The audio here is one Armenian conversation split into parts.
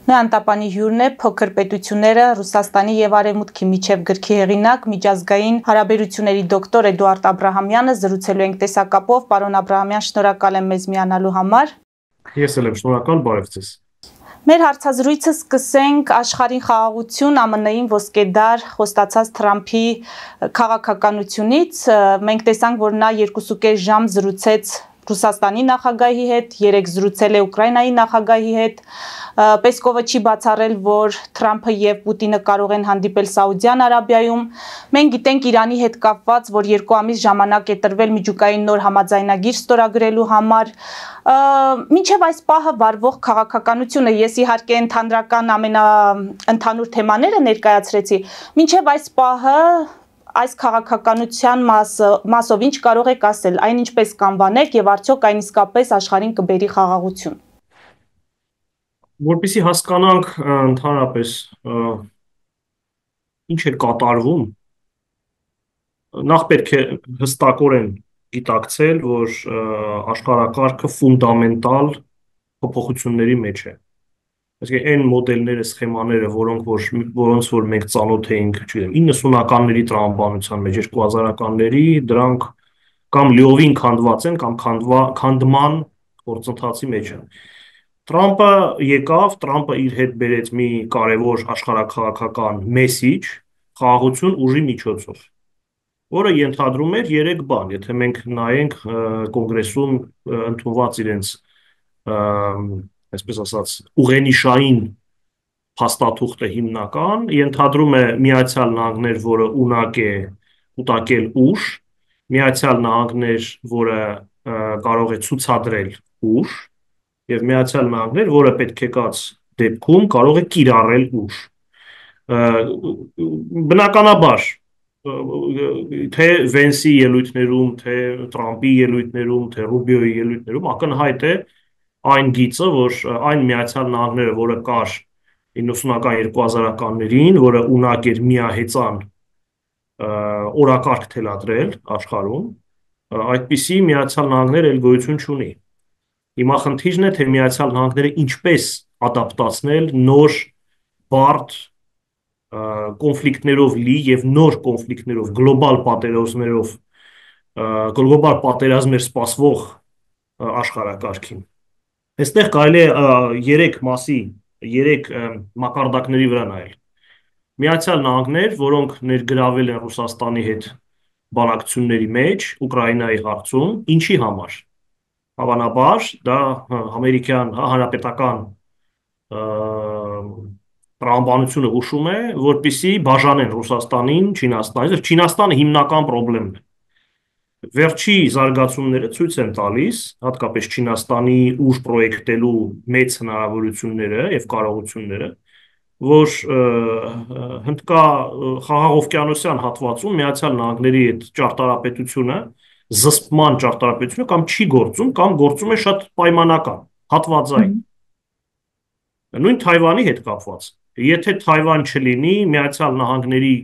Նոյան տապանի հյուրն է փոքր պետությունները Ռուսաստանի եւ Արևմուտքի միջև գրքի հեղինակ, միջազգային հարաբերությունների դոկտոր Էդուարդ Աբրահամյանը զրուցելու ենք տեսակապով։ Պարոն Աբրահամյան, շնորհակալ եմ մեզ միանալու համար։ Ես էլ եմ շնորհակալ, բարև ձեզ։ Մեր հարցազրույցը սկսենք աշխարհին խաղաղություն ԱՄՆ-ին ոսկեդար խոստացած Թրամփի քաղաքականությունից։ Մենք տեսանք, որ նա 2.5 ժամ զրուցեց Ռուսաստանի նախագահի հետ, 3 զրուցել է Ուկրաինայի նախագահի հետ։ Պեսկովը չի բացառել, որ Թրամփը եւ Պուտինը կարող են հանդիպել Սաուդյան Արաբիայում։ Մենք գիտենք Իրանի հետ կապված, որ 2 ամիս ժամանակ է տրվել միջուկային նոր համաձայնագիր ստորագրելու համար։ Մինչև այս պահը վարվող քաղաքականությունը, ես իհարկե ընդհանրական ամենաընդհանուր թեմաները ներկայացրեցի, մինչև այս պահը այս քաղաքականության մասով ինչ կարող եք ասել, այն ինչպես կանվանեք եւ արդյոք այն իսկապես աշխարհին կբերի խաղաղություն։ Որպեսզի հասկանանք ընդհանրապես ինչ է կատարվում, նախ պետք է հստակորեն գիտակցել, որ աշխարհակարգը ֆունդամենտալ փոփոխությունների մեջ է։ Այսինքն այն մոդելները, սխեմաները, որոնց որ մենք ծանոթ էինք, չգիտեմ, 90-ականների տրամաբանության մեջ, 2000-ականների, դրանք կամ լիովին քանդված են, կամ քանդման գործընթացի մեջ են։ Տրամպը իր հետ բերեց մի կարևոր աշխարհաքաղաքական մեսիջ, խաղաղություն ուժի միջոցով, որը ենթադրում էր 3 բան, եթե մենք նայենք կոնգրեսում ընդունված իրենց այսպես ասած ուղենիշային փաստաթուղթը հիմնական, ենթադրում է Միացյալ Նահանգներ, որը ունակ է կուտակել ուժ, Միացյալ Նահանգներ, որը կարող է ցուցադրել ուժ, եւ Միացյալ Նահանգներ, որը պետք եկած դեպքում կարող է կիրառել ուժ։ Բնականաբար, թե Վենսի ելույթներում, թե Թրամփի ելույթներում, թե Ռուբիոյի ելույթներում ակնհայտ է այն գիծը, որ այն Միացյալ Նահանգները, որը կար 90-ական 2000-ականներին, որը ունակ էր միահեծան օրակարգ թելադրել աշխարհում, այդպիսի Միացյալ Նահանգներ էլ գոյություն չունի։ Հիմա խնդիրն է, թե Միացյալ Նահանգները ինչպես ադապտացնել նոր բարդ կոնֆլիկտներով լի եւ նոր կոնֆլիկտներով, գլոբալ պատերազմներով, գլոբալ պատերազմներ սպասվող աշխարհակարգին։ Այստեղ կարելի է 3 մակարդակների վրա նայել։ Միացյալ Նահանգներ, որոնք ներգրավել են Ռուսաստանի հետ բանակցությունների մեջ, Ուկրաինայի հարցում, ինչի համար։ Հավանաբար դա ամերիկյան հանրապետական տրամաբանությունը հուշում է, որպեսզի բաժանեն Ռուսաստանին Չինաստանից, Չինաստանը հիմնական խնդիրն է։ Վերջի զարգացումները ցույց են տալիս, հատկապես Չինաստանի ուժ պրոյեկտելու մեծ հնարավորությունները եւ կարողությունները, որ հնդկա խաղաղօվկիանոսյան հատվածում Միացյալ Նահանգների այդ ճարտարապետությունը, զսպման ճարտարապետությունը կամ չի գործում, կամ գործում է շատ պայմանական, հատվածային։ Նույն Թայվանի հետ կապված։ Եթե Թայվան չլինի, Միացյալ Նահանգների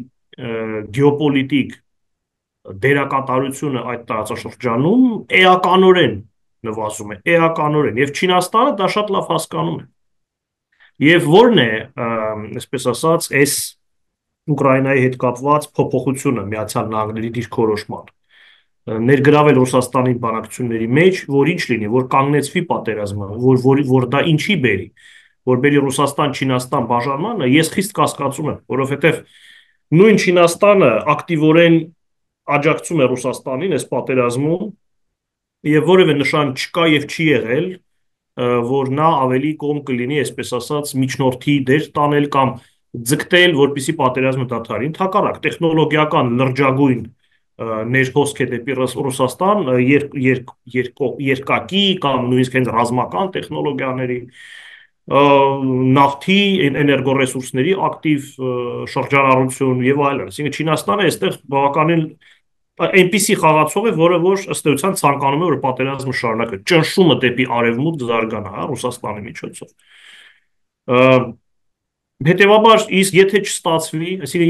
գեոպոլիտիկ դերակատարությունը այդ տարածաշրջանում էականորեն նվազում է, էականորեն, եւ Չինաստանը դա շատ լավ հասկանում է։ Եվ որն է, այսպես ասած, այս Ուկրաինայի հետ կապված փոփոխությունը Միացյալ Նահանգների դիրքորոշման։ Ներգրավել Ռուսաստանի բանակցությունների մեջ, որ ինչ լինի, որ կանգնեցվի պատերազմը, որ դա ինչի բերի, որ բերի Ռուսաստան-Չինաստան բաժանմանը, ես խիստ կասկածում եմ, որովհետև նույն Չինաստանը ակտիվորեն աջակցում է Ռուսաստանին այս պատերազմում եւ որևէ նշան չկա եւ չի եղել, որ նա ավելի կողմ կլինի, այսպես ասած, միջնորդի դեր տանել կամ ձգտել, որպեսզի պատերազմը դադարի։ Ընդհակառակ, տեխնոլոգիական լրջագույն ներհոսք է դեպի Ռուսաստան երկակի կամ նույնիսկ հենց ռազմական տեխնոլոգիաների, նավթի, էներգոռեսուրսների ակտիվ շրջանառություն եւ այլն։ Այսինքն Չինաստանը այստեղ բավականին այնպիսի խաղացող է, որը որ ըստ էության ցանկանում է, որ պատերազմը շարունակվի, ճնշումը դեպի արևմուտք զարգանա, Ռուսաստանի միջոցով։ Հետևաբար, իսկ եթե չստացվի, այսինքն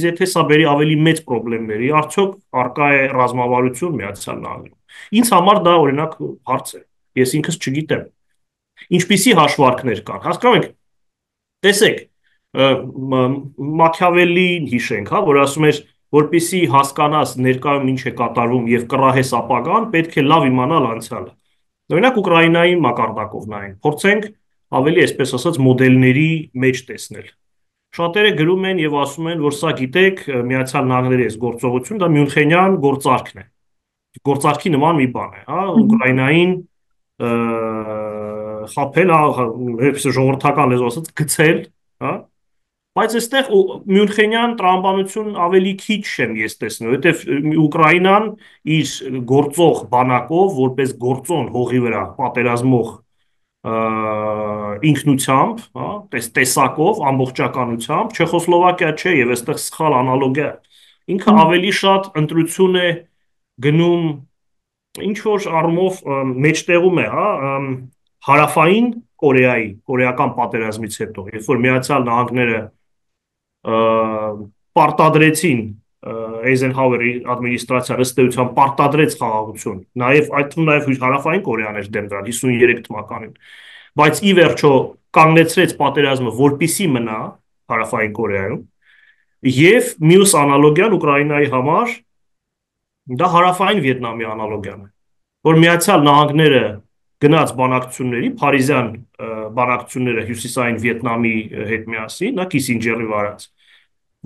եթե սա բերի ավելի մեծ խնդիրների, արդյոք առկա է ռազմավարություն Միացյալ Նահանգներում։ Ինձ համար դա օրինակ հարց է։ Ես ինքս չգիտեմ։ Ինչպիսի հաշվարկներ կան։ Հասկանում եք, Տեսեք, Մաքիավելլին հիշենք, հա, որ ասում էր, որպեսզի հասկանաս ներկայում ինչ է կատարվում եւ կռահես ապագան, պետք է լավ իմանալ անցյալը։ Օրինակ Ուկրաինայի մակարդակով նայենք, փորձենք ավելի այսպես ասած մոդելների մեջ տեսնել։ Շատերը գրում են եւ ասում են, որ սա գիտեք, Միացյալ Նահանգների այս գործողություն դա Մյունխենյան գործարքն է։ Գործարքի նման մի բան է, հա, Ուկրաինային խաբել, ժողովրդական լեզվով ասած, գցել, հա, բայց այստեղ Մյունխենյան տրամաբանություն ավելի քիչ եմ ես տեսնում, որովհետև Ուկրաինան իր գործող բանակով, որպես գործոն հողի վրա պատերազմող ինքնությամբ, հա, տեսակով, ամբողջականությամբ, Չեխոսլովակիա չէ եւ այստեղ սխալ անալոգիա է։ Ինքը ավելի շատ ընտրություն է գնում ինչ որ առումով մեջտեղում է, հա, հարավային Կորեայի, կորեական պատերազմից հետո, երբ որ Միացյալ Նահանգները պարտադրեցին Էյզենհաուերի ադմինիստրացիան ըստ էության պարտադրեց խաղաղություն, նաև այդ թվում նաև հարավային Կորեան էր դեմ դրան 53 թվականին, բայց ի վերջո կանգնեցրեց պատերազմը, որպիսի մնա հարավային Կորեայում, եւ մյուս անալոգիան Ուկրաինայի համար դա հարավային Վիետնամի անալոգիան է, որ Միացյալ Նահանգները գնաց բանակցությունների, Փարիզյան բանակցությունները Հյուսիսային Վիետնամի հետ միասին, նա Կիսինջերի վարած,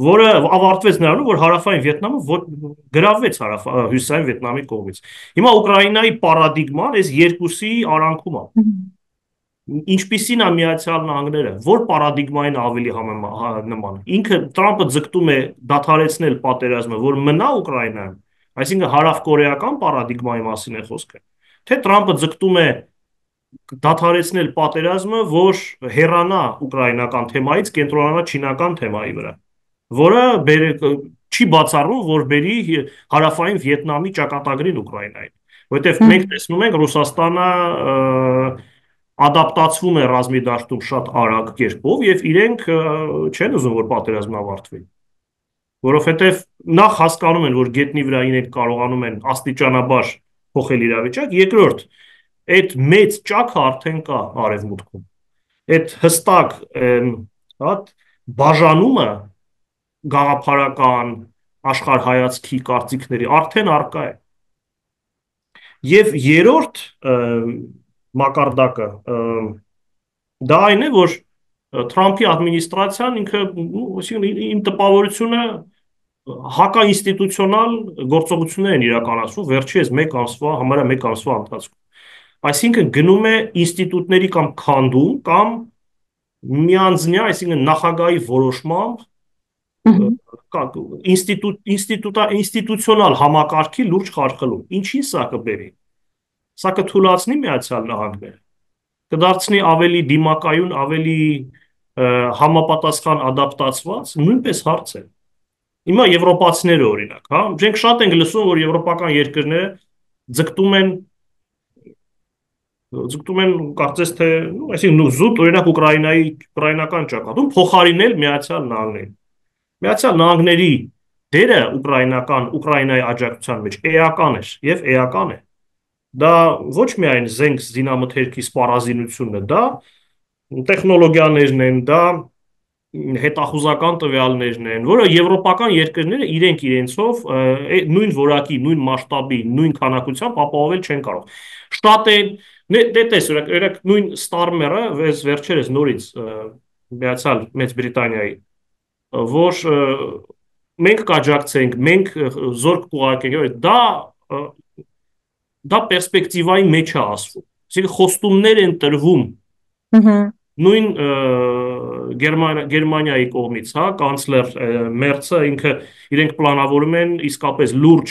որը ավարտվեց նրանով, որ հարավային Վիետնամը գրավվեց Հյուսիսային Վիետնամի կողմից։ Հիմա Ուկրաինայի պարադիգման այս երկուսի արանքում է։ Ինչպիսին է Միացյալ Նահանգները, որ պարադիգմային ավելի նման։ Ինքը Տրամպը ձգտում է դադարեցնել պատերազմը, որ մնա Ուկրաինայում, այսինքն հարավկորեական պարադիգմայի մասին է խոսքը, թե Տրամպը ձգտում է դադարեցնել պատերազմը, որ հեռանա ուկրաինական թեմայից, կենտրոնանա չինական թեմայի վրա, որը չի բացառում, որ բերի հարավային Վիետնամի ճակատագրին Ուկրաինային, որովհետև մենք տեսնում ենք Ռուսաստանը ադապտացվում է ռազմի դաշտում շատ արագ կերպով եւ իրենք չեն ուզում, որ պատերազմն ավարտվի, որովհետև նախ հասկանում են, որ գետնի վրա իրենք կարողանում են աստիճանաբար փոխել իրավիճակ, երկրորդ այդ մեծ ճակը արդեն կա արևմուտքում, այդ հստակ բաժանումը գաղափարական աշխարհայացքի կարծիքների արդեն առկա է եւ երրորդ մակարդակը դա այն է, որ Թրամփի ադմինիստրացիան ինքը իմ տպավորությունը հակաինստիտուցիոնալ գործողություններ են իրականացնում վերջերս 1 ամսվա, համարյա 1 ամսվա ընթացքում, այսինքն գնում է ինստիտուտների կամ քանդում կամ միանձնյա, այսինքն նախագահի որոշմամբ ինստիտուցիոնալ համակարգի լուրջ խարխլում, ինչին սա կբերի, սա կթույլատնի Միացյալ Նահանգները, կդարձնի ավելի դիմակայուն, ավելի համապատասխան ադապտացված, նույնպես հարց է։ Հիմա եվրոպացիները օրինակ, հա, մենք շատ ենք լսում, որ եվրոպական երկրները ձգտում են կարծես թե, այսինքն զուտ օրինակ ուկրաինական ճակատում փոխարինել Միացյալ Նահանգներին։ Միացյալ Նահանգների դերը Ուկրաինայի աջակցության մեջ էական էր եւ էական է։ Դա ոչ միայն զենք զինամթերքի սպառազինությունն է, դա տեխնոլոգիաներն են, դա հետախուզական տվյալներն են, որը եվրոպական երկրները իրենք իրենցով նույն որակի, նույն մասշտաբի, նույն քանակությամբ ապահովել չեն կարող։ Շտատ են, տես, օրինակ նույն Starmer-ը վերջերս նորից միացյալ Մեծ Բրիտանիայի, որ մենք կաջակցենք, մենք զորք կուղարկենք, դա պերսպեկտիվայի մեջ է ասվում։ Այսինքն խոստումներ են տրվում նույն Գերմանիայի կողմից, հա, կանցլեր Մերցը ինքը իրենք պլանավորում են իսկապես լուրջ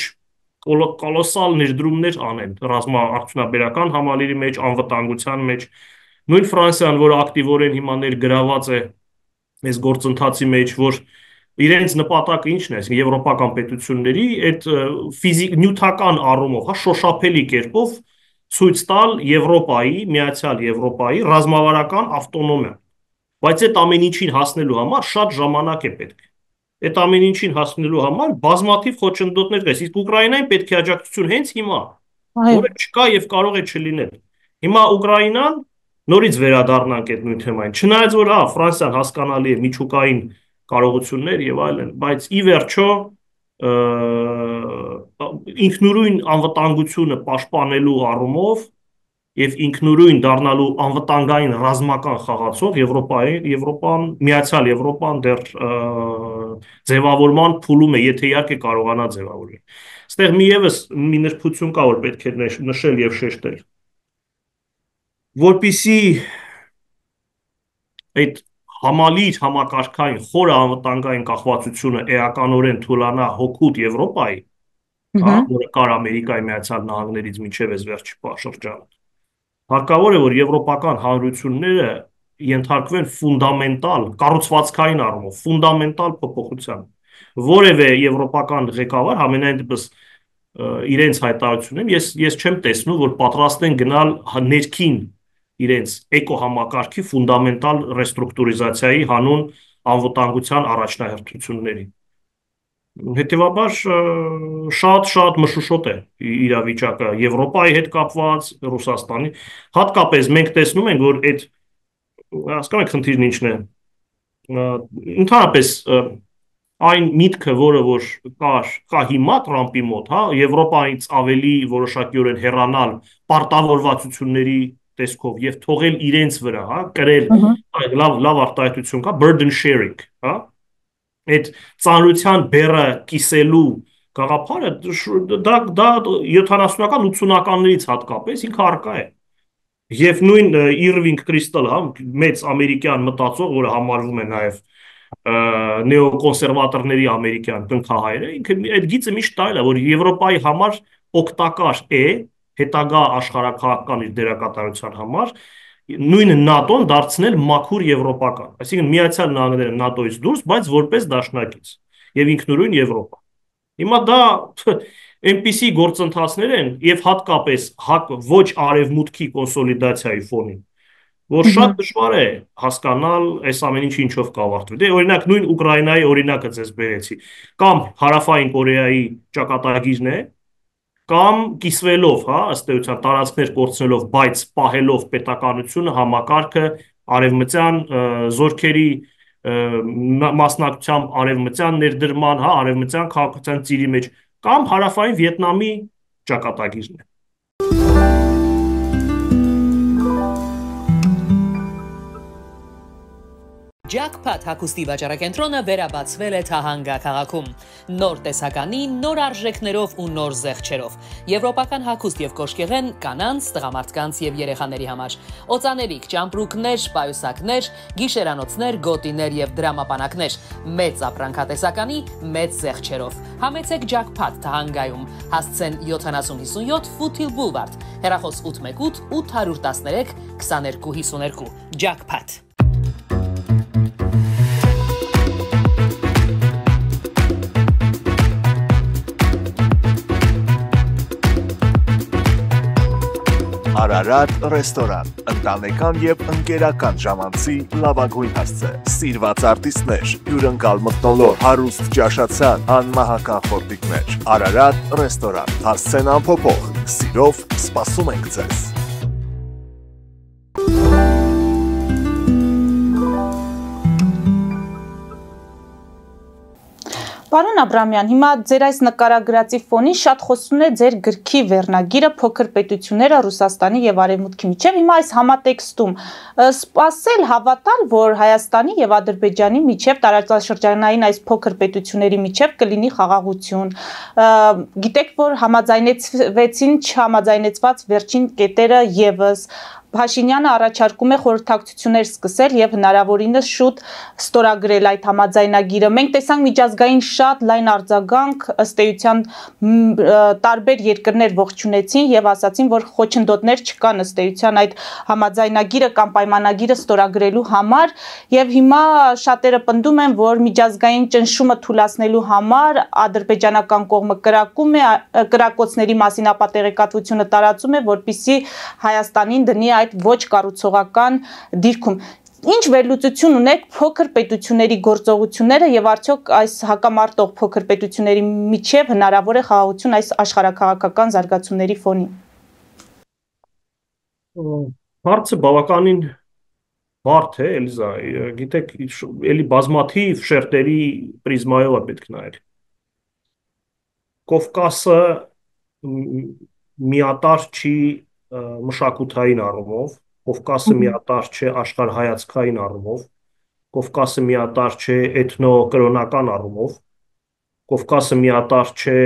կոլոսալ ներդրումներ անեն ռազմաարդյունաբերական համալիրի մեջ, անվտանգության մեջ, նույն Ֆրանսիան, որը ակտիվորեն հիմա ներգրաված է այս գործընթացի մեջ, որ իրենց նպատակը ինչն է, այսինքն եվրոպական պետությունների այդ նյութական առումով, հա, շոշափելի կերպով ցույց տալ Եվրոպայի, Միացյալ Եվրոպայի ռազմավարական ավտոնոմիա, բայց այդ ամեն ինչին հասնելու համար շատ ժամանակ է պետք։ Այդ ամեն ինչին հասնելու համար բազմաթիվ խոչընդոտներ կա, իսկ Ուկրաինային պետք է աջակցություն հենց հիմա, որը չկա եւ կարող է չլինել։ Հիմա Ուկրաինան նորից վերադառնանք այդ նույն թեմային։ Չնայած որ Ֆրանսիան հասկանալի է միջուկային կարողություններ եւ այլն, բայց ի վերջո ինքնուրույն անվտանգությունը պաշտպանելու առումով եւ ինքնուրույն դառնալու անվտանգային ռազմական խաղացող Եվրոպան, Միացյալ Եվրոպան դեռ ձևավորման փուլում է, եթե իհարկե կարողանա ձևավորել։ Այստեղ մի նրբություն կա, որ պետք է նշել եւ շեշտել։ Որպիսի այդ համալիր համակարգային խորը անվտանգային կախվածությունը էականորեն թուլանա հօգուտ Եվրոպայի, որը կար Ամերիկայի Միացյալ Նահանգներից մինչև այս վերջի շրջանը։ Հարկավոր է, որ եվրոպական հանրությունները ենթարկվեն ֆունդամենտալ, կառուցվածքային առումով, ֆունդամենտալ փոփոխության։ Որևէ եվրոպական ղեկավար համենայն դեպս իրենց հայտարարություններում ես չեմ տեսնում, որ պատրաստ են գնալ ներքին իրենց էկոհամակարգի ֆունդամենտալ ռեստրուկտուրիզացիայի հանուն անվտանգության առաջնահերթությունների։ Հետևաբար շատ մշուշոտ է իրավիճակը Եվրոպայի հետ կապված, Ռուսաստանի, հատկապես մենք տեսնում ենք, որ այդ հասկանում եք խնդիրն ինչն է, ընդհանրապես այն միտքը, որը որ կա հիմա Տրամպի մոտ, Եվրոպայից ավելի որոշակիորեն հեռանալ պարտավորվածությունների տեսքով եւ թողել իրենց վրա, կրել լավ արտահայտություն կա, burden sharing, այդ ծանրության բեռը կիսելու գաղափարը դա 70-ական 80-ականներից հատկապես ինքը առկա է։ Եվ նույն Իրվինգ Կրիստալը, մեծ ամերիկյան մտածող, որը համարվում է նաև նեոկոնսերվատորների ամերիկյան տնքահայրը, ինքը այդ գիծը միշտ տայել է, որ Եվրոպայի համար օգտակար է հետագա աշխարհաքաղաքական իր դերակատարության համար նույն ՆԱՏՕ-ն դարձնել մաքուր եվրոպական, այսինքն Միացյալ Նահանգները ՆԱՏՕ-ից դուրս, բայց որպես դաշնակից եւ ինքնուրույն Եվրոպա։ Հիմա դա այնպիսի գործընթացներ են եւ հատկապես ոչ արևմուտքի կոնսոլիդացիայի ֆոնին, որ շատ դժվար է հասկանալ այս ամեն ինչը ինչով կավարտվի։ Դե օրինակ նույն Ուկրաինայի օրինակը ձեզ բերեցի, կամ Հարավային Կորեայի ճակատագիրն է, կամ կիսվելով, ըստ էության տարածքներ կորցնելով, բայց պահելով պետականությունը, համակարգը, արևմտյան զորքերի մասնակցությամբ արևմտյան ներդրման, արևմտյան քաղաքացիական ծիրի մեջ, կամ Հարավային Վիետնամի ճակատագիրն է։ Jackpot հագուստի վաճառակենտրոնը վերաբացվել է Թահանգա քաղաքում։ Նոր տեսականի, նոր արժեքներով ու նոր զեղչերով։ Եվրոպական հագուստ եւ կոշկեղեն կանանց, տղամարդկանց եւ երեխաների համար։ Օծանելիք, ճամպրուկներ, պայուսակներ, գիշերանոցներ, գոտիներ եւ դրամապանակներ։ Մեծ ապրանքատեսականի, մեծ զեղչերով։ Համեցեք Jackpot Թահանգայում։ Հասցեն 7057 Foothill Boulevard։ Հեռախոս 818 813 2252։ Jackpot։ Արարատ ռեստորան, ընտանեկան եւ ընկերական ժամանցի լավագույն հասցե, սիրված արտիստներ, հյուրընկալ մթնոլորտ, հարուստ ճաշացան, անմահական խորտիկներ, Արարատ ռեստորան, հասցեն անփոփոխ, սիրով սպասում ենք ձեզ։ Պարոն Աբրամյան, հիմա ձեր այս նկարագրածի ֆոնին շատ խոսում է ձեր գրքի վերնագիրը փոքր պետությունները Ռուսաստանի եւ Արևմուտքի միջև։ Հիմա այս համատեքստում սպասել հավատալ, որ Հայաստանի եւ Ադրբեջանի միջև տարածաշրջանային այս փոքր պետությունների միջև կլինի խաղաղություն։ Գիտեք, որ համաձայնեցվեցին չհամաձայնեցված վերջին կետերը եւս Փաշինյանը առաջարկում է խորհրդակցություններ սկսել եւ հնարավորինս շուտ ստորագրել այդ համաձայնագիրը։ Մենք տեսանք միջազգային շատ լայն արձագանք, ըստ էության տարբեր երկրներ ողջունեցին եւ ասացին, որ խոչընդոտներ չկան ըստ էության այդ համաձայնագիրը կամ պայմանագիրը ստորագրելու համար եւ հիմա շատերը պնդում են, որ միջազգային ճնշումը թուլացնելու համար ադրբեջանական կողմը կրակոցների մասին ապատեղեկատվությունը տարածում է, որպեսզի Հայաստանին դնի այդ ոչ կառուցողական դիրքում։ Ինչ վերլուծություն ունեք փոքր պետությունների գործողությունները եւ արդյոք այս հակամարտող փոքր պետությունների միջև հնարավոր է խաղաղություն այս աշխարհաքաղաքական զարգացումների ֆոնին։ Հարցը բավականին բարդ է, Էլիզա, գիտեք, էլի բազմաթիվ շերտերի պրիզմայով է պետք նայել։ Կովկասը միատար չի մշակութային առումով, Կովկասը միատար չէ աշխարհայացքային առումով, Կովկասը միատար չէ էթնո-կրոնական առումով, Կովկասը միատար չէ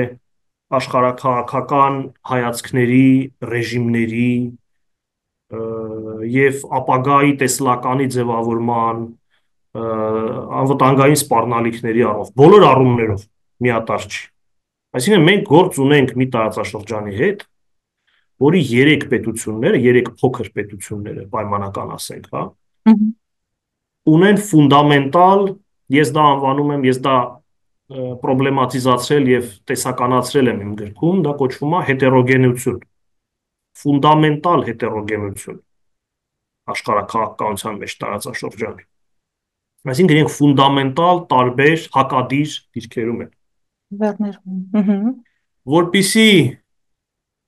աշխարհաքաղաքական հայացքների, ռեժիմների եւ ապագայի տեսլականի ձևավորման անվտանգային սպառնալիքների առումով, բոլոր առումներով միատար չի։ Այսինքն մենք գործ ունենք մի տարածաշրջանի հետ, որի 3 պետությունները, 3 փոքր պետությունները, պայմանական ասենք, հա, ունեն ֆունդամենտալ, ես դա անվանում եմ, ես դա պրոբլեմատիզացրել եւ տեսականացրել եմ իմ գրքում, դա կոչվում է հետերոգենություն, ֆունդամենտալ հետերոգենություն աշխարհաքաղաքականության մեջ տարածաշրջանի։ Այսինքն իրենք ֆունդամենտալ տարբեր հակադիր դիրքերում են։ Որպիսի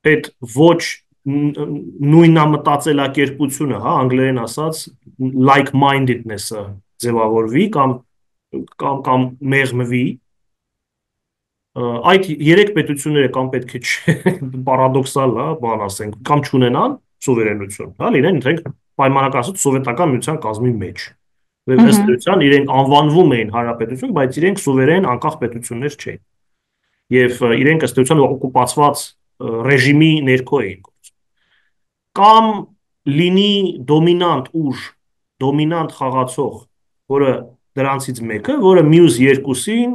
այդ ոչ նույնամտածելակերպությունը, հա, անգլերեն ասած, like-mindedness-ը ձևավորվի կամ մեղմվի, այդ 3 պետությունները կամ պետք է պարադոքսալ, հա, բան ասենք, կամ չունենան սուվերենություն, հա, լինեն իրենք պայմանական ասած սովետական միության կազմի մեջ։ Ըստ էության իրենք անվանվում էին հանրապետություն, բայց իրենք սուվերեն անկախ պետություններ չէին։ Եվ իրենք ըստ էության օկուպացված ռեժիմի ներքո էին գործում։ Կամ լինի դոմինանտ ուժ, դոմինանտ խաղացող, որը դրանցից մեկը, որը մյուս երկուսին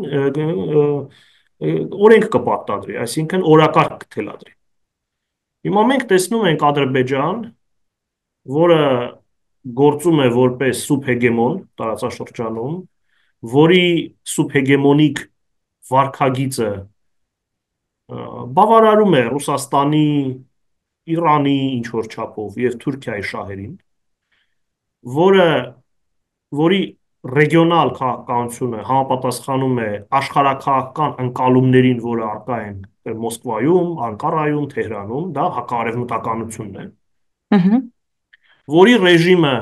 օրենք կպարտադրի, այսինքն օրակարգ կթելադրի։ Հիմա մենք տեսնում ենք Ադրբեջան, որը գործում է որպես սուբհեգեմոն տարածաշրջանում, որի սուբհեգեմոնիկ վարքագիծը բավարարում է Ռուսաստանի, Իրանի ինչ-որ չափով եւ Թուրքիայի շահերին, որի ռեգիոնալ քաղաքականությունը համապատասխանում է աշխարհաքաղաքական ընկալումներին, որը արկա են Մոսկվայում, Անկարայում, Թեհրանում, դա հակաարևմտականությունն է, որի ռեժիմը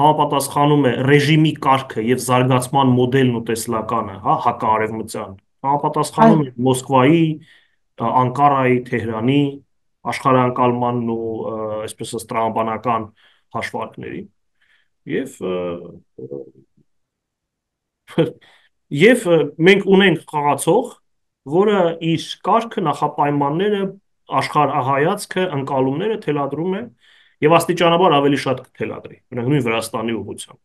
համապատասխանում է ռեժիմի կարգը եւ զարգացման մոդելն ու տեսլականը, հա, հակաարևմտյան, համապատասխանում է Մոսկվայի, Անկարայի, Թեհրանի աշխարհանկալմանն ու այսպես ասած տրամաբանական հաշվարկներին եւ մենք ունենք խաղացող, որը իր կարգը, նախապայմանները, աշխարհայացքը, ընկալումները թելադրում է եւ աստիճանաբար ավելի շատ կթելադրի, նույն Վրաստանի ուղղությամբ։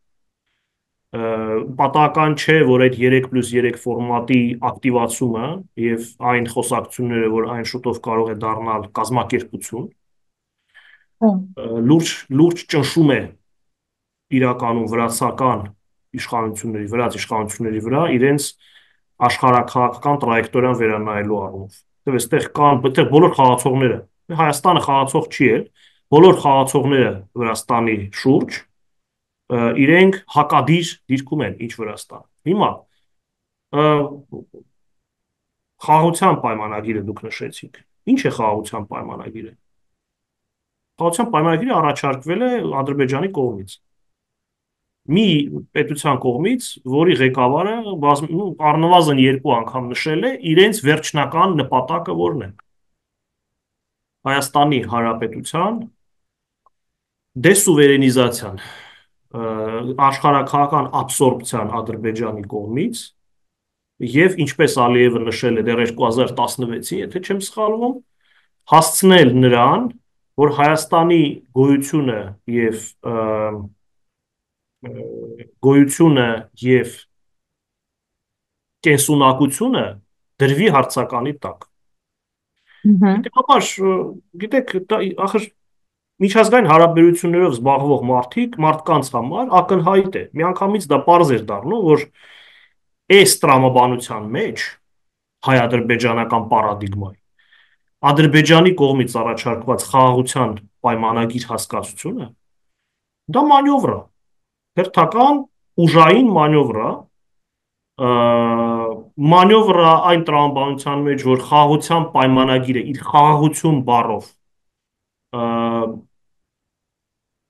Պատահական չէ, որ այդ 3+3 ֆորմատի ակտիվացումը եւ այն խոսակցությունները, որ այն շուտով կարող է դառնալ կազմակերպություն, լուրջ ճնշում է իրականում վրացական իշխանությունների, վրաց իշխանությունների վրա իրենց աշխարհաքաղաքական տրայեկտորիան վերանայելու առումով։ Այստեղ կան բոլոր խաղացողները, Հայաստանը խաղացող չի էլ, բոլոր խաղացողները Վրաստանի շուրջ իրենք հակադիր դիրքում են ինչ Վրաստան։ Հիմա խաղաղության պայմանագիրը դուք նշեցիք։ Ինչ է խաղաղության պայմանագիրը։ Խաղաղության պայմանագիրը առաջարկվել է Ադրբեջանի կողմից։ Մի պետության կողմից, որի ղեկավարը առնվազն 2 անգամ նշել է իրենց վերջնական նպատակը որն է։ Հայաստանի Հանրապետության դեսուվերենիզացիան, աշխարհաքաղաքական աբսորբցիան Ադրբեջանի կողմից եւ ինչպես Ալիևը նշել է դեռ 2016-ին, եթե չեմ սխալվում, հասցնել նրան, որ Հայաստանի գոյությունը եւ կենսունակությունը դրվի հարցականի տակ։ Հետևաբար, գիտեք, ախր միջազգային հարաբերություններով զբաղվող մարդկանց համար ակնհայտ է, միանգամից դա պարզ էր դառնում, որ այս տրամաբանության մեջ հայ-ադրբեջանական պարադիգմայի Ադրբեջանի կողմից առաջարկված խաղաղության պայմանագիր հասկացությունը դա մանյովր է, հերթական ուժային մանյովր է, այն տրամաբանության մեջ, որ խաղաղության պայմանագիրը իր խաղաղություն բառով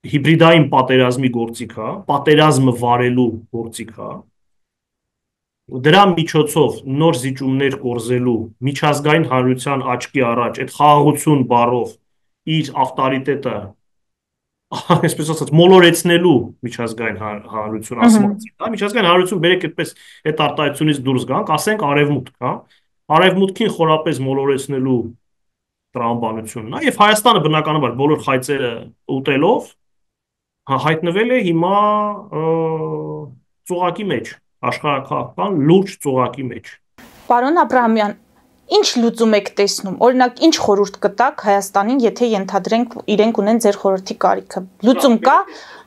հիբրիդային պատերազմի գործիք է, պատերազմը վարելու գործիք է, դրա միջոցով նոր զիջումներ կորզելու միջազգային հանրության աչքի առաջ այդ խաղաղություն բառով իր ավտորիտետը այսպես ասած մոլորեցնելու միջազգային հանրություն ասում, հա, միջազգային հանրություն բերեք այդպես այդ արտահայտությունից դուրս գանք, ասենք արևմուտք, հա, արևմուտքին խորապես մոլորեցնելու տրամաբանությունն է, եւ Հայաստանը բնականաբար բոլոր խայծերը ուտելով հայտնվել է հիմա ծուղակի մեջ, աշխարհակահաղական լուրջ ծուղակի մեջ։ Պարոն Աբրահամյան, ինչ լուծում եք տեսնում, օրինակ ինչ խորհուրդ կտաք Հայաստանին, եթե ենթադրենք իրենք ունեն ձեր խորհրդի կարիքը։ Լուծում կա,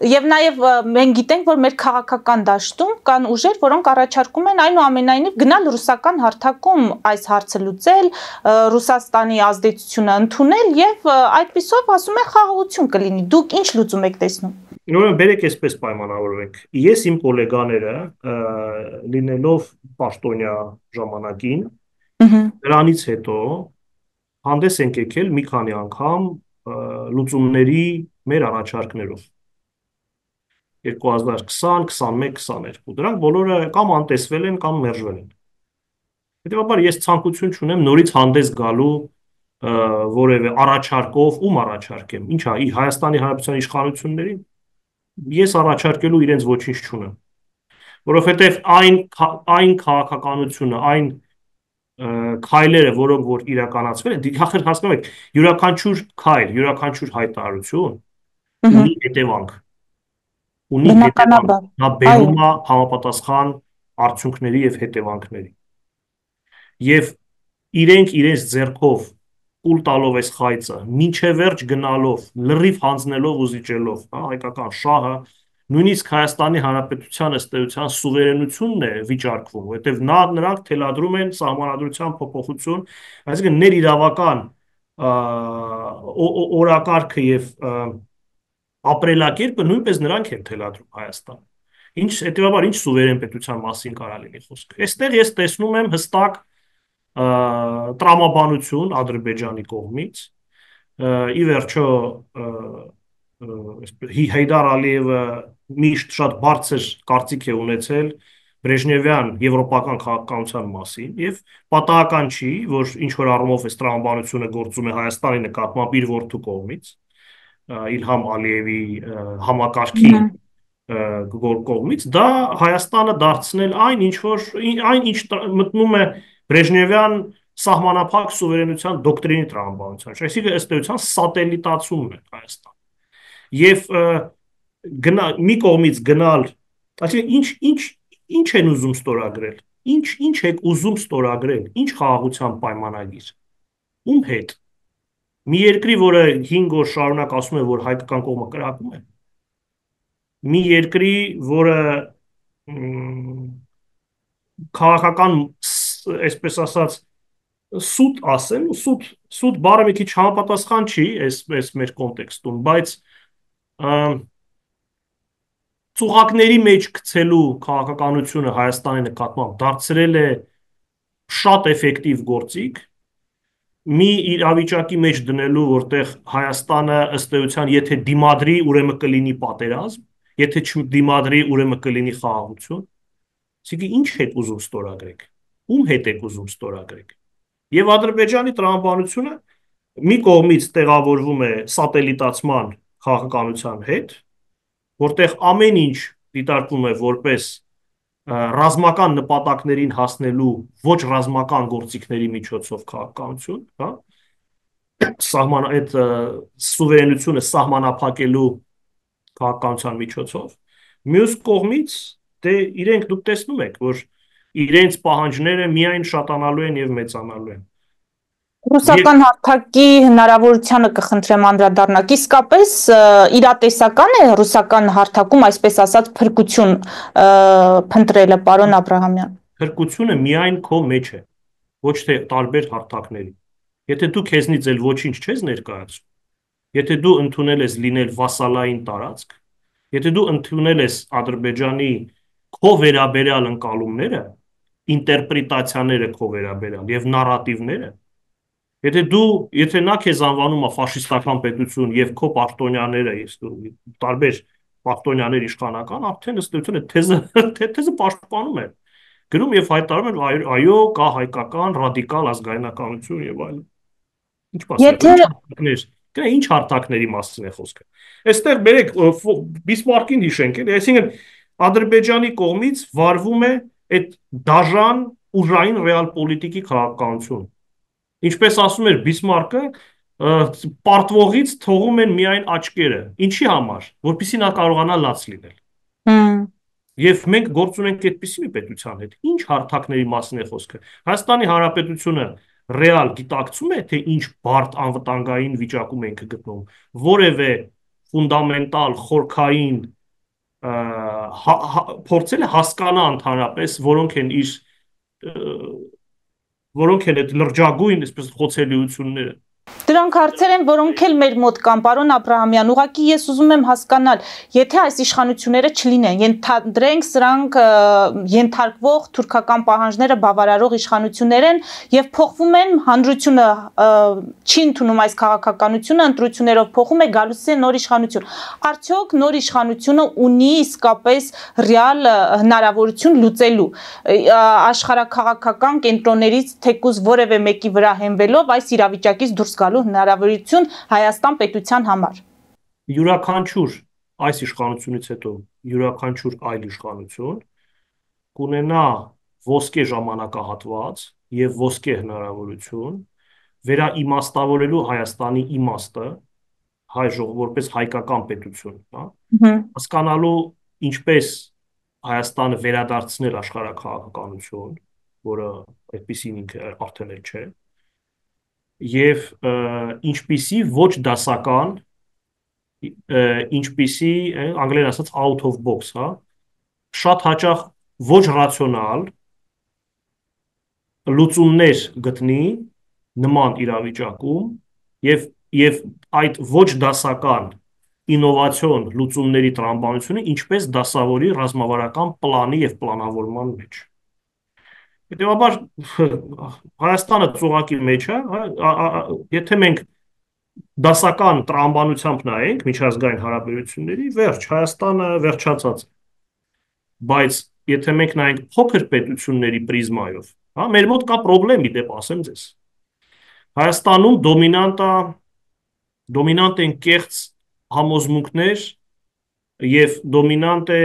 եւ նաեւ մենք գիտենք, որ մեր քաղաքական դաշտում կան ուժեր, որոնք առաջարկում են այնուամենայնիվ գնալ ռուսական հարթակում այս հարցը լուծել, Ռուսաստանի ազդեցությունը ընդունել եւ այդպիսով ասում են խաղաղություն կլինի։ Դուք ինչ լուծում եք տեսնում։ Ուրեմն բերեք այսպես պայմանավորվենք։ Ես իմ գոլեգաները լինելով պաշտոնյա ժամանակին դրանից հետո հանդես ենք եկել մի քանի անգամ լուծումների մեր առաջարկներով 2020, 21, 22 դրանք բոլորը կամ անտեսվել են կամ մերժվել են։ Հետևաբար ես ցանկություն չունեմ նորից հանդես գալու որևէ առաջարկով ում առաջարկեմ։ Ինչա, Հայաստանի Հանրապետության իշխանություններին ես առաջարկելու իրենց ոչինչ չունեմ, որովհետև այն քաղաքականությունը, այն քայլերը, որոնք որ իրականացվել են, դիքախր հասկանում եք, յուրաքանչյուր քայլ, յուրաքանչյուր հայտարարություն ունի հետևանք, նա բերում է համապատասխան արդյունքների եւ հետևանքների, եւ իրենք իրենց ձեռքով կուլ տալով այս խայծը, մինչև վերջ գնալով, լրիվ հանձնելով ու զիջելով, հայկական շահը, նույնիսկ Հայաստանի Հանրապետության ըստ էության սուվերենությունն է վիճարկվում, որովհետև նրանք թելադրում են սահմանադրության փոփոխություն, այսինքն ներիրավական օրակարգը եւ ապրելակերպը նույնպես նրանք են թելադրում Հայաստան։ Հետևաբար ինչ սուվերեն պետության մասին կարա լինի խոսք։ Այստեղ ես տեսնում եմ հստակ տրամաբանություն Ադրբեջանի կողմից, ի վերջո Հեյդար Ալիևը միշտ շատ բարձր կարծիք է ունեցել Բրեժնևյան եվրոպական քաղաքականության մասին եւ պատահական չի, որ ինչ որ առումով այս տրամաբանությունը գործում է Հայաստանի նկատմամբ իր որդու կողմից, Իլհամ Ալիևի համակարգի կողմից, դա Հայաստանը դարձնել այն ինչ մտնում է Բրեժնևյան սահմանափակ սուվերենության դոկտրինի տրամաբանության, այսինքն ըստ էության սատելիտացումն է Հայաստան։ Եվ մի կողմից գնալ, այսինքն ինչ են ուզում ստորագրել, ինչ եք ուզում ստորագրել, ինչ խաղաղության պայմանագիր, ում հետ, մի երկրի, որը 5 օր շարունակ ասում է, որ հայկական կողմը կրակում է, մի երկրի, որը քաղաքական, այսպես ասած, սուտ ասեմ, սուտ բառը մի քիչ համապատասխան չի այս մեր կոնտեքստում, բայց ծուղակների մեջ գցելու քաղաքականությունը Հայաստանի նկատմամբ դարձրել է շատ էֆեկտիվ գործիք, մի իրավիճակի մեջ դնելու, որտեղ Հայաստանը ըստ էության, եթե դիմադրի, ուրեմն կլինի պատերազմ, եթե չդիմադրի, ուրեմն կլինի խաղաղություն, այսինքն ինչ եք ուզում ստորագրեք, ում հետ եք ուզում ստորագրեք։ Եվ Ադրբեջանի տրամաբանությունը մի կողմից տեղավորվում է սատելիտացման քաղաքականության հետ, որտեղ ամեն ինչ դիտարկվում է որպես ռազմական նպատակներին հասնելու ոչ ռազմական գործիքների միջոցով քաղաքականություն, հա, այդ սուվերենությունը սահմանափակելու քաղաքականության միջոցով, մյուս կողմից դե իրենք դուք տեսնում եք, որ իրենց պահանջները միայն շատանալու են եւ մեծանալու են։ Ռուսական հարթակի հնարավորությանը կխնդրեմ անդրադառնալ, իսկապես իրատեսական է ռուսական հարթակում, այսպես ասած, փրկություն փնտրելը, պարոն Աբրահամյան։ Փրկությունը միայն քո մեջ է, ոչ թե տարբեր հարթակների։ Եթե դու քեզնից էլ ոչինչ չես ներկայացնում, եթե դու ընդունել ես լինել վասալային տարածք, եթե դու ընդունել ես Ադրբեջանի քո վերաբերյալ ընկալումները, ինտերպրետացիաները քո վերաբերյալ եւ նարատիվները, Եթե նա քեզ անվանում է ֆաշիստական պետություն եւ քո պաշտոնյաները, տարբեր պաշտոնյաներ իշխանական, արդեն ըստ էության թեզը պաշտպանում են։ Գնում եւ հայտարարում են, այո, կա հայկական ռադիկալ ազգայնականություն եւ այլն։ Ինչ Եթե ինչ հարթակների մասին է խոսքը։ Այստեղ բերեք Բիսմարկին հիշենք, էլի, այսինքն Ադրբեջանի կողմից վարվում է այդ դաժան ուժային ռեալ պոլիտիկի քաղաքականություն։ Ինչպես ասում էր Բիսմարկը, պարտվողից թողում են միայն աչքերը։ Ինչի համար, որպեսզի նա կարողանա լաց լինել։ Եվ մենք գործ ունենք այդպիսի մի պետության հետ։ Ինչ հարթակների մասին է խոսքը։ Հայաստանի Հանրապետությունը ռեալ գիտակցում է, թե ինչ բարդ անվտանգային վիճակում ենք գտնվում, որևէ ֆունդամենտալ խորքային փորձել է հասկանա ընդհանրապես, որոնք են այդ լրջագույն, այսպես խոցելիությունները։ Դրանք հարցեր են, որոնք էլ մեր մոտ կան, պարոն Աբրահամյան, ուղղակի ես ուզում եմ հասկանալ, եթե այս իշխանությունները չլինեն, ենթադրենք սրանք ենթարկվող թուրքական պահանջները բավարարող իշխանություններ են եւ փոխվում են, հանրությունը չի ընդունում այս քաղաքականությունը, ընտրություններով փոխում է, գալուց է նոր իշխանություն։ Արդյոք նոր իշխանությունը ունի իսկապես ռեալ հնարավորություն լուծելու աշխարհաքաղաքական կենտրոններից թեկուզ որևէ մեկի վրա հենվելով այս իրավիճակից դուրս գալու հնարավորություն Հայաստան պետության համար։ Յուրաքանչյուր այս իշխանությունից հետո յուրաքանչյուր այլ իշխանություն կունենա ոսկե ժամանակահատված եւ ոսկե հնարավորություն վերաիմաստավորելու Հայաստանի իմաստը հայ ժողովուրդ որպես հայկական պետություն, հա, հասկանալու ինչպես Հայաստանը վերադարձնել աշխարհաքաղաքականություն, որը այդպեսին ինքը արդեն էլ չէ, եւ ինչպիսի ոչ դասական, ինչպիսի անգլերեն ասած out of box, հա, շատ հաճախ ոչ ռացիոնալ լուծումներ գտնի նման իրավիճակում եւ այդ ոչ դասական ինովացիոն լուծումների տրամաբանությունը ինչպես դասավորի ռազմավարական պլանի եւ պլանավորման մեջ։ Հետևաբար Հայաստանը ծուղակի մեջ է, եթե մենք դասական տրամաբանությամբ նայենք միջազգային հարաբերությունների, վերջ, Հայաստանը վերջացած է։ Բայց եթե մենք նայենք փոքր պետությունների պրիզմայով, հա, մեր մոտ կա խնդրեմ, իդեպ ասեմ ձեզ։ Հայաստանում դոմինանտ են կեղծ համոզմունքներ եւ դոմինանտ է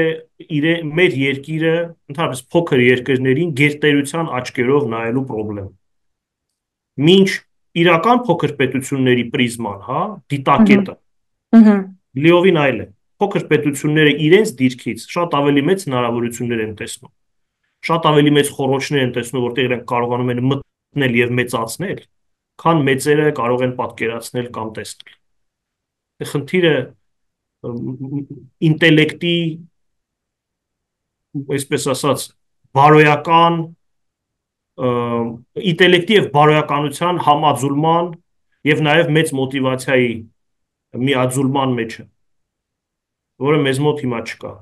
մեր երկիրը, ընդհանրապես փոքր երկրներին գերտերության աչքերով նայելու խնդրեմ։ Մինչ իրական փոքր պետությունների պրիզման, հա, դիտակետը լիովին այլ է։ Փոքր պետությունները իրենց դիրքից շատ ավելի մեծ հնարավորություններ են տեսնում։ Շատ ավելի մեծ խորհուրդներ են տեսնում, որտեղ իրենք կարողանում են մտնել եւ մեծացնել, քան մեծերը կարող են պատկերացնել կամ տեսնել։ Խնդիրը ինտելեկտի, այսպես ասած, բարոյական, ինտելեկտի եւ բարոյականության համաձուլման եւ նաեւ մեծ մոտիվացիայի միաձուլման մեջ է, որը մեզ մոտ հիմա չկա։